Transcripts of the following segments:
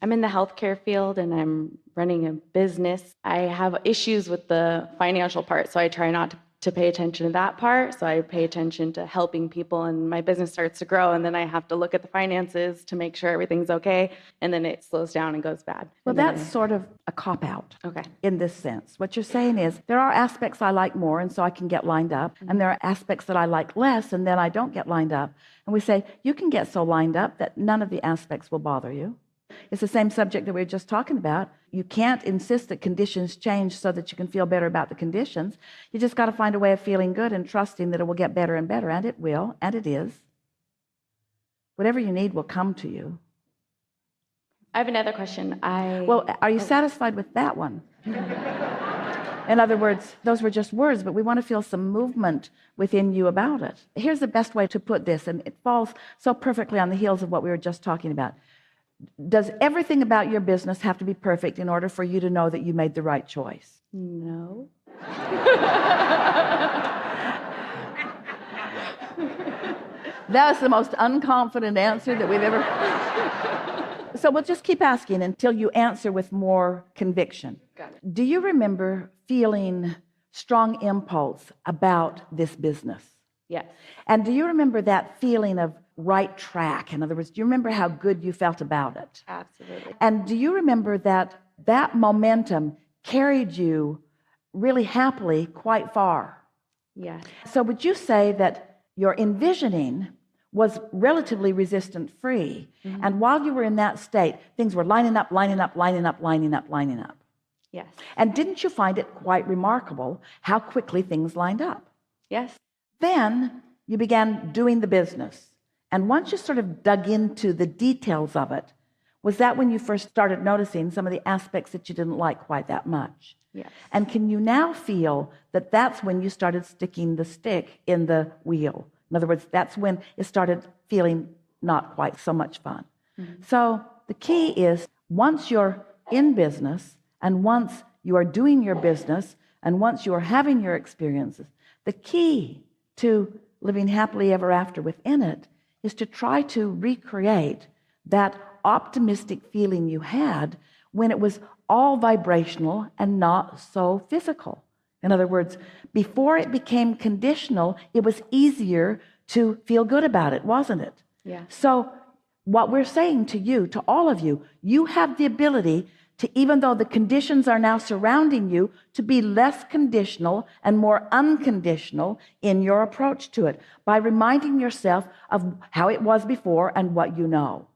I'm in the healthcare field and I'm running a business. I have issues with the financial part, so I try not to pay attention to that part. So I pay attention to helping people, and my business starts to grow, and then I have to look at the finances to make sure everything's okay, and then it slows down and goes bad. Well, that's sort of a cop-out in this sense. What you're saying is there are aspects I like more, and so I can get lined up, and there are aspects that I like less, and then I don't get lined up. And we say, you can get so lined up that none of the aspects will bother you. It's the same subject that we were just talking about. You can't insist that conditions change so that you can feel better about the conditions. You just got to find a way of feeling good and trusting that it will get better and better, and it will, and it is. Whatever you need will come to you. I have another question. Well, are you satisfied with that one? In other words, those were just words, but we want to feel some movement within you about it. Here's the best way to put this, and it falls so perfectly on the heels of what we were just talking about. Does everything about your business have to be perfect in order for you to know that you made the right choice? No. That was the most unconfident answer that we've ever. So we'll just keep asking until you answer with more conviction. Got it. Do you remember feeling strong impulse about this business? Yes. And do you remember that feeling of right track? In other words, do you remember how good you felt about it? Absolutely. And do you remember that that momentum carried you really happily quite far? Yes. So would you say that your envisioning was relatively resistant free, and while you were in that state, things were lining up, lining up, lining up, lining up, lining up? Yes. And didn't you find it quite remarkable how quickly things lined up? Yes. Then you began doing the business. And once you sort of dug into the details of it, was that when you first started noticing some of the aspects that you didn't like quite that much? Yes. And can you now feel that that's when you started sticking the stick in the wheel? In other words, that's when it started feeling not quite so much fun. So the key is, once you're in business, and once you are doing your business, and once you are having your experiences, the key to living happily ever after within it is to try to recreate that optimistic feeling you had when it was all vibrational and not so physical. In other words, before it became conditional, it was easier to feel good about it, wasn't it? Yeah. So what we're saying to you, to all of you, you have the ability to, even though the conditions are now surrounding you, to be less conditional and more unconditional in your approach to it by reminding yourself of how it was before and what you know.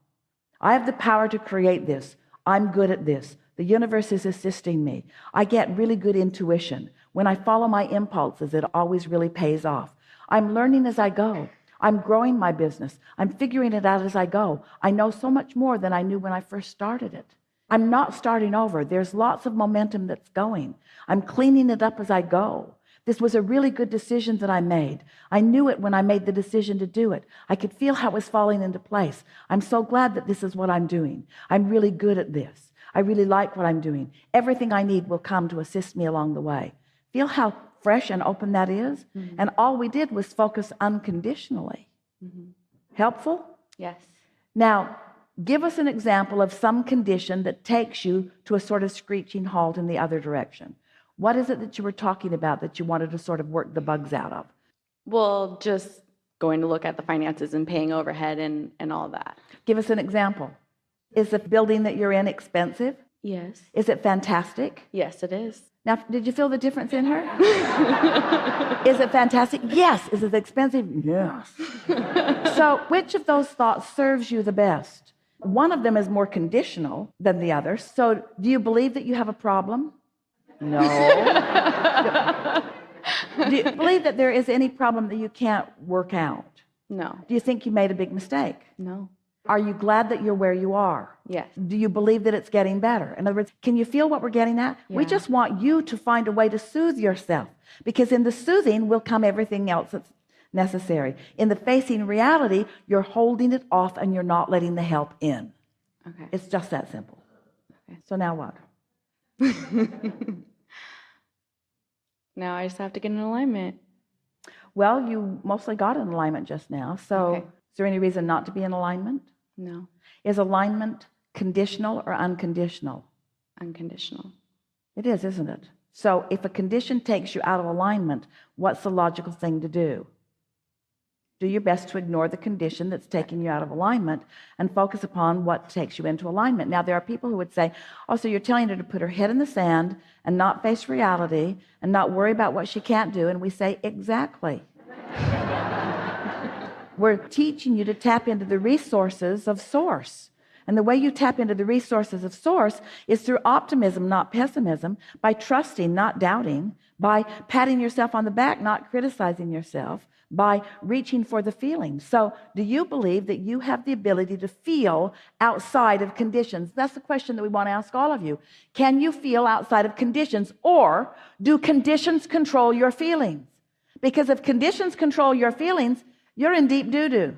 I have the power to create this. I'm good at this. The universe is assisting me. I get really good intuition. When I follow my impulses, it always really pays off. I'm learning as I go. I'm growing my business. I'm figuring it out as I go. I know so much more than I knew when I first started it. I'm not starting over. There's lots of momentum that's going. I'm cleaning it up as I go. This was a really good decision that I made. I knew it when I made the decision to do it. I could feel how it was falling into place. I'm so glad that this is what I'm doing. I'm really good at this. I really like what I'm doing. Everything I need will come to assist me along the way. Feel how fresh and open that is? And all we did was focus unconditionally. Helpful? Yes. Now, give us an example of some condition that takes you to a sort of screeching halt in the other direction. What is it that you were talking about that you wanted to sort of work the bugs out of? Well, just going to look at the finances and paying overhead and all that. Give us an example. Is the building that you're in expensive? Yes. Is it fantastic? Yes, it is. Now, did you feel the difference in her? Is it fantastic? Yes. Is it expensive? Yes. So which of those thoughts serves you the best? One of them is more conditional than the other. So do you believe that you have a problem? No. Do you believe that there is any problem that you can't work out? No. Do you think you made a big mistake? No. Are you glad that you're where you are? Yes. Do you believe that it's getting better? In other words, can you feel what we're getting at? Yeah. We just want you to find a way to soothe yourself, because in the soothing will come everything else that's necessary. In the facing reality, you're holding it off and you're not letting the help in. Okay. It's just that simple. Okay. So now what? Now I just have to get in alignment. Well, you mostly got in alignment just now. So Okay. Is there any reason not to be in alignment? No. Is alignment conditional or unconditional? Unconditional. It is, isn't it? So if a condition takes you out of alignment, what's the logical thing to do? Do your best to ignore the condition that's taking you out of alignment and focus upon what takes you into alignment. Now, there are people who would say, oh, so you're telling her to put her head in the sand and not face reality and not worry about what she can't do. And we say, exactly. We're teaching you to tap into the resources of Source. And the way you tap into the resources of Source is through optimism, not pessimism, by trusting, not doubting, by patting yourself on the back, not criticizing yourself, by reaching for the feelings. So do you believe that you have the ability to feel outside of conditions? That's the question that we want to ask all of you. Can you feel outside of conditions, or do conditions control your feelings? Because if conditions control your feelings, you're in deep doo-doo.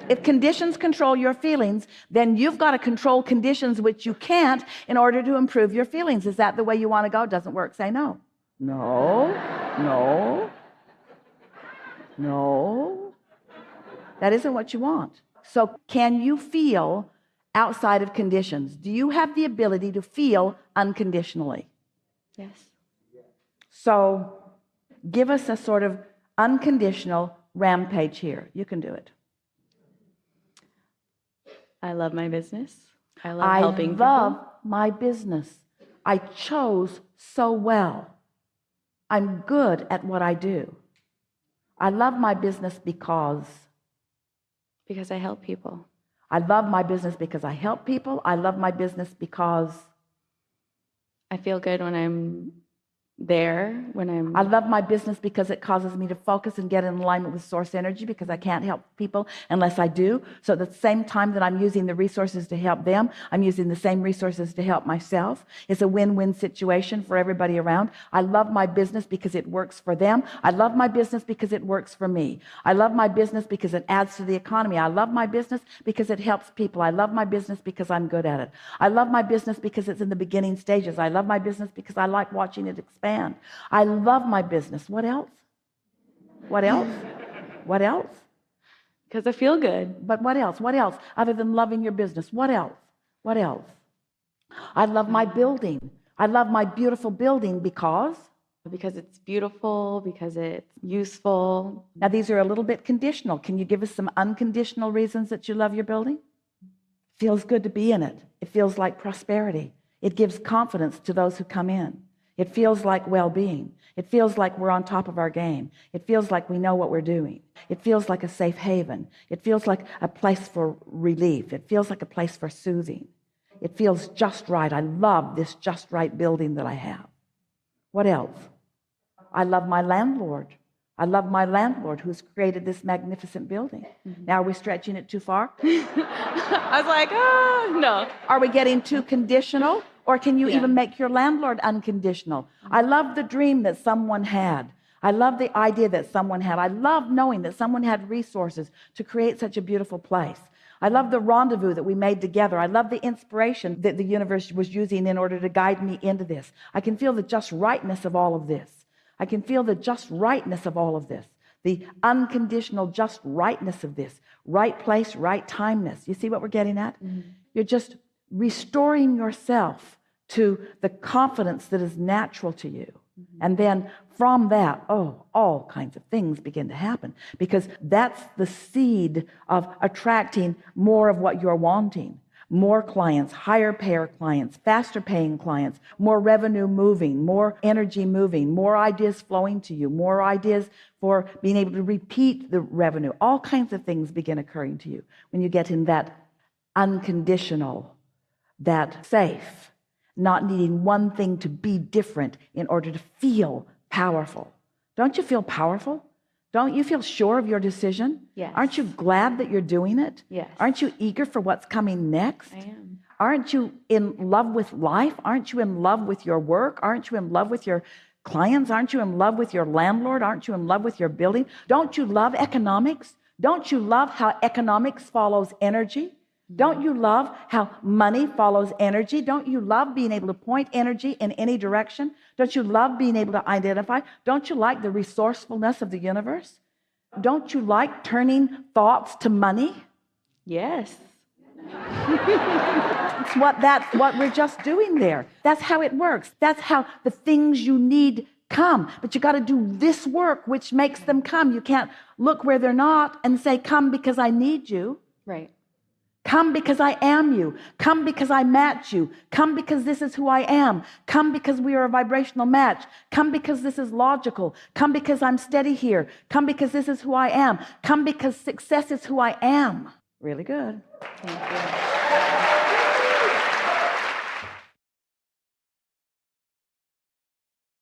If conditions control your feelings, then you've got to control conditions which you can't in order to improve your feelings. Is that the way you want to go? Doesn't work. Say no. No, no, no. That isn't what you want. So can you feel outside of conditions? Do you have the ability to feel unconditionally? Yes. So give us a sort of unconditional rampage here. You can do it. I love my business. I love helping people. I love my business. I chose so well. I'm good at what I do. I love my business because I help people. I love my business because I help people. I love my business because I feel good when I'm there, I love my business because it causes me to focus and get in alignment with source energy, because I can't help people unless I do. So at the same time that I'm using the resources to help them, I'm using the same resources to help myself. It's a win-win situation for everybody around. I love my business because it works for them. I love my business because it works for me. I love my business because it adds to the economy. I love my business because it helps people. I love my business because I'm good at it. I love my business because it's in the beginning stages. I love my business because I like watching it expand. I love my business. What else? What else? What else? Because I feel good. But what else? What else? Other than loving your business, what else? What else? I love my building. I love my beautiful building because it's beautiful, because it's useful. Now, these are a little bit conditional. Can you give us some unconditional reasons that you love your building? It feels good to be in it. It feels like prosperity. It gives confidence to those who come in. It feels like well-being. It feels like we're on top of our game. It feels like we know what we're doing. It feels like a safe haven. It feels like a place for relief. It feels like a place for soothing. It feels just right. I love this just right building that I have. What else? I love my landlord. I love my landlord who's created this magnificent building. Mm-hmm. Now, are we stretching it too far? I was like, no. Are we getting too conditional? Or can you even make your landlord unconditional? I love the dream that someone had. I love the idea that someone had. I love knowing that someone had resources to create such a beautiful place. I love the rendezvous that we made together. I love the inspiration that the universe was using in order to guide me into this. I can feel the just rightness of all of this. I can feel the just rightness of all of this. The unconditional just rightness of this. Right place, right timeness. You see what we're getting at? Mm-hmm. You're just restoring yourself to the confidence that is natural to you. Mm-hmm. And then from that, all kinds of things begin to happen, because that's the seed of attracting more of what you're wanting. More clients, higher payer clients, faster paying clients, more revenue moving, more energy moving, more ideas flowing to you, more ideas for being able to repeat the revenue. All kinds of things begin occurring to you when you get in that unconditional, that safe, not needing one thing to be different in order to feel powerful. Don't you feel powerful? Don't you feel sure of your decision? Yes. Aren't you glad that you're doing it? Yes. Aren't you eager for what's coming next? I am. Aren't you in love with life? Aren't you in love with your work? Aren't you in love with your clients? Aren't you in love with your landlord? Aren't you in love with your building? Don't you love economics? Don't you love how economics follows energy? Don't you love how money follows energy? Don't you love being able to point energy in any direction? Don't you love being able to identify? Don't you like the resourcefulness of the universe? Don't you like turning thoughts to money? Yes. That's what we're just doing there. That's how it works. That's how the things you need come. But you got to do this work, which makes them come. You can't look where they're not and say, come because I need you. Right. Come because I am you. Come because I match you. Come because this is who I am. Come because we are a vibrational match. Come because this is logical. Come because I'm steady here. Come because this is who I am. Come because success is who I am. Really good. Thank you.